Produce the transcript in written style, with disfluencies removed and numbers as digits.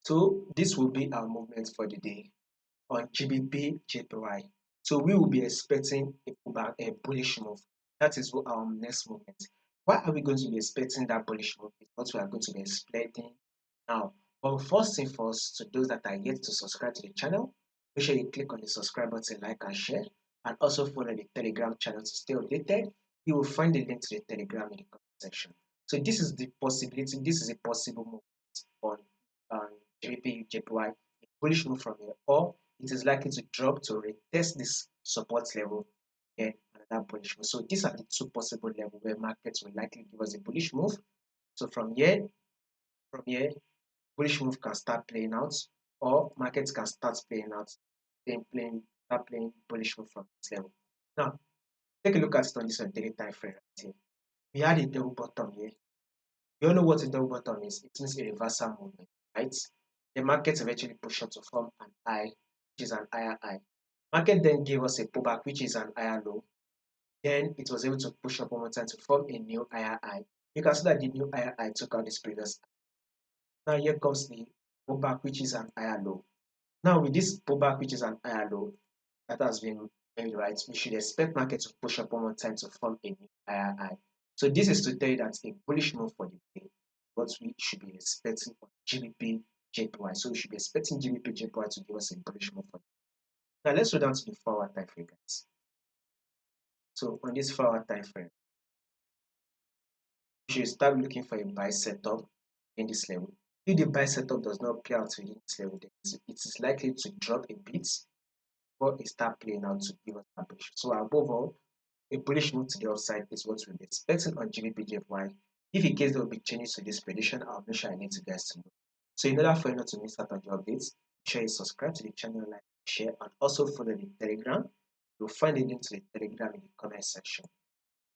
So this will be our movement for the day on GBPJPY. So we will be expecting a bullish move. That is what our next movement. Why are we going to be expecting that bullish move? Is what we are going to be explaining now. But first thing first, to those that are yet to subscribe to the channel, make sure you click on the subscribe button, like and share, and also follow the Telegram channel to stay updated. You will find the link to the Telegram in the comment section. So this is the possibility. This is a possible move on GBP JPY, a bullish move from here, or it is likely to drop to retest this support level and another bullish move. So these are the two possible levels where markets will likely give us a bullish move. So from here, bullish move can start playing out, or markets can start playing out, start playing bullish move from this level. Now, take a look at it on this daily time frame right here. We had a double bottom here. You all know what a double bottom is. It means a reversal movement, right? The market eventually pushed up to form an high, which is an higher high. Market then gave us a pullback, which is an higher low. Then it was able to push up one more time to form a new higher high. You can see that the new higher high took out this previous. Now here comes the pullback, which is an higher low. Now with this pullback, which is an higher low, that has been made, right, we should expect market to push up one more time to form a new higher high. So this is to tell you that a bullish move for the day, what we should be expecting on GBP JPY. So we should be expecting GBP JPY to give us a bullish move for the day. Now let's go down to the 4-hour time frame, guys. So on this 4-hour time frame, you should start looking for a buy setup in this level. If the buy setup does not play out within this level, then it is likely to drop a bit before it start playing out to give us a bullish. So above all, a bullish move to the upside is what we'll be expecting on GBPJPY. If in case there will be changes to this prediction, I'll make sure I let you guys to know. So in order for you not to miss out on the updates, make sure you subscribe to the channel, like, share, and also follow the Telegram. You'll find the link to the Telegram in the comment section.